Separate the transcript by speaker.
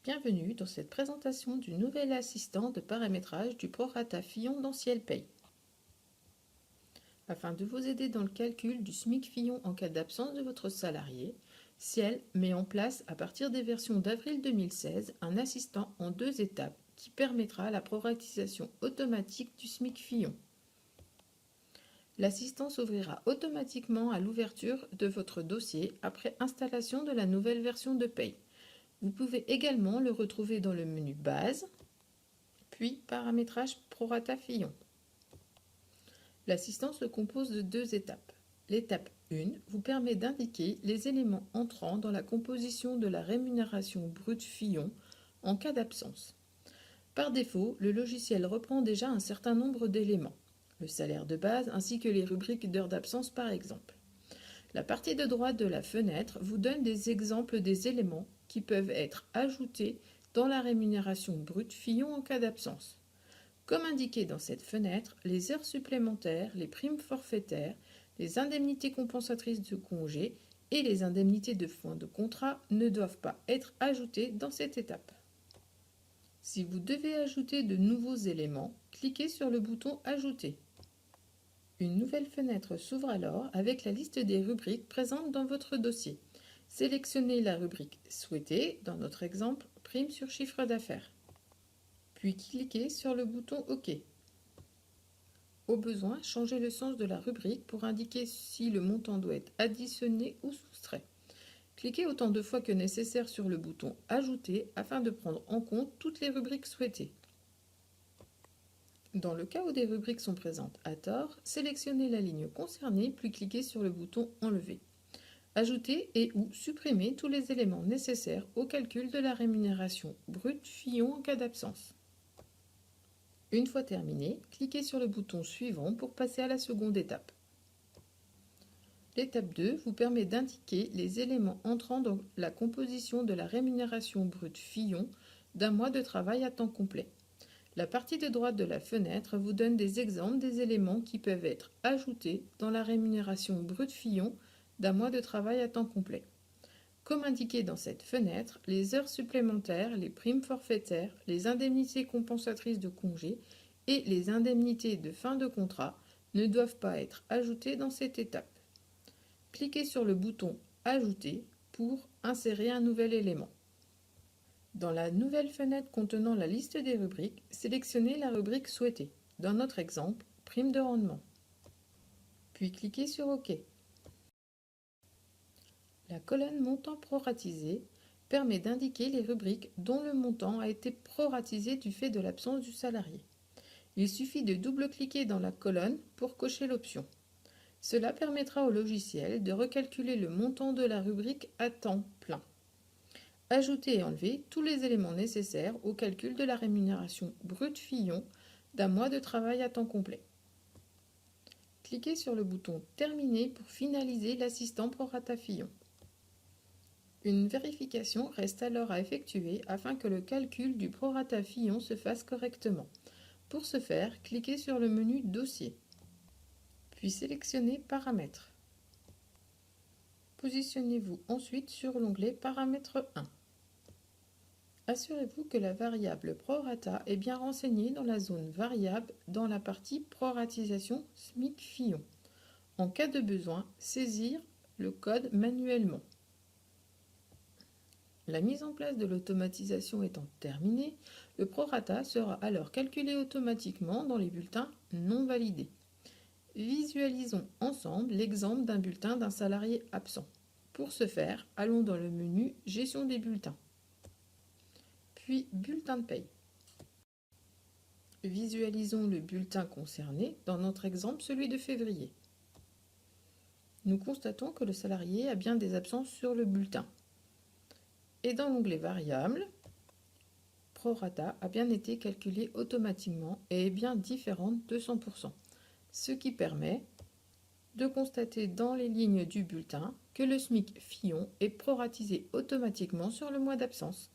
Speaker 1: Bienvenue dans cette présentation du nouvel assistant de paramétrage du prorata Fillon dans Ciel Paye. Afin de vous aider dans le calcul du SMIC Fillon en cas d'absence de votre salarié, Ciel met en place à partir des versions d'avril 2016 un assistant en 2 étapes qui permettra la proratisation automatique du SMIC Fillon. L'assistant s'ouvrira automatiquement à l'ouverture de votre dossier après installation de la nouvelle version de paye. Vous pouvez également le retrouver dans le menu Base, puis Paramétrage Prorata Fillon. L'assistant se compose de 2 étapes. L'étape 1 vous permet d'indiquer les éléments entrant dans la composition de la rémunération brute Fillon en cas d'absence. Par défaut, le logiciel reprend déjà un certain nombre d'éléments, le salaire de base ainsi que les rubriques d'heures d'absence par exemple. La partie de droite de la fenêtre vous donne des exemples des éléments qui peuvent être ajoutés dans la rémunération brute Fillon en cas d'absence. Comme indiqué dans cette fenêtre, les heures supplémentaires, les primes forfaitaires, les indemnités compensatrices de congé et les indemnités de fin de contrat ne doivent pas être ajoutées dans cette étape. Si vous devez ajouter de nouveaux éléments, cliquez sur le bouton « Ajouter ». Une nouvelle fenêtre s'ouvre alors avec la liste des rubriques présentes dans votre dossier. Sélectionnez la rubrique souhaitée, dans notre exemple, prime sur chiffre d'affaires. Puis cliquez sur le bouton OK. Au besoin, changez le sens de la rubrique pour indiquer si le montant doit être additionné ou soustrait. Cliquez autant de fois que nécessaire sur le bouton Ajouter afin de prendre en compte toutes les rubriques souhaitées. Dans le cas où des rubriques sont présentes à tort, sélectionnez la ligne concernée puis cliquez sur le bouton Enlever. Ajoutez et ou supprimez tous les éléments nécessaires au calcul de la rémunération brute Fillon en cas d'absence. Une fois terminé, cliquez sur le bouton Suivant pour passer à la seconde étape. L'étape 2 vous permet d'indiquer les éléments entrant dans la composition de la rémunération brute Fillon d'un mois de travail à temps complet. La partie de droite de la fenêtre vous donne des exemples des éléments qui peuvent être ajoutés dans la rémunération brute Fillon d'un mois de travail à temps complet. Comme indiqué dans cette fenêtre, les heures supplémentaires, les primes forfaitaires, les indemnités compensatrices de congé et les indemnités de fin de contrat ne doivent pas être ajoutées dans cette étape. Cliquez sur le bouton « Ajouter » pour insérer un nouvel élément. Dans la nouvelle fenêtre contenant la liste des rubriques, sélectionnez la rubrique souhaitée, dans notre exemple, prime de rendement. Puis cliquez sur OK. La colonne montant proratisé permet d'indiquer les rubriques dont le montant a été proratisé du fait de l'absence du salarié. Il suffit de double-cliquer dans la colonne pour cocher l'option. Cela permettra au logiciel de recalculer le montant de la rubrique à temps plein. Ajoutez et enlevez tous les éléments nécessaires au calcul de la rémunération brute Fillon d'un mois de travail à temps complet. Cliquez sur le bouton Terminer pour finaliser l'assistant prorata Fillon. Une vérification reste alors à effectuer afin que le calcul du prorata Fillon se fasse correctement. Pour ce faire, cliquez sur le menu Dossier, puis sélectionnez Paramètres. Positionnez-vous ensuite sur l'onglet Paramètre 1. Assurez-vous que la variable prorata est bien renseignée dans la zone variable dans la partie Proratisation SMIC Fillon. En cas de besoin, saisir le code manuellement. La mise en place de l'automatisation étant terminée, le prorata sera alors calculé automatiquement dans les bulletins non validés. Visualisons ensemble l'exemple d'un bulletin d'un salarié absent. Pour ce faire, allons dans le menu Gestion des bulletins, puis Bulletin de paye. Visualisons le bulletin concerné, dans notre exemple celui de février. Nous constatons que le salarié a bien des absences sur le bulletin. Et dans l'onglet Variables, prorata a bien été calculé automatiquement et est bien différente de 100%, ce qui permet de constater dans les lignes du bulletin que le SMIC Fillon est proratisé automatiquement sur le mois d'absence.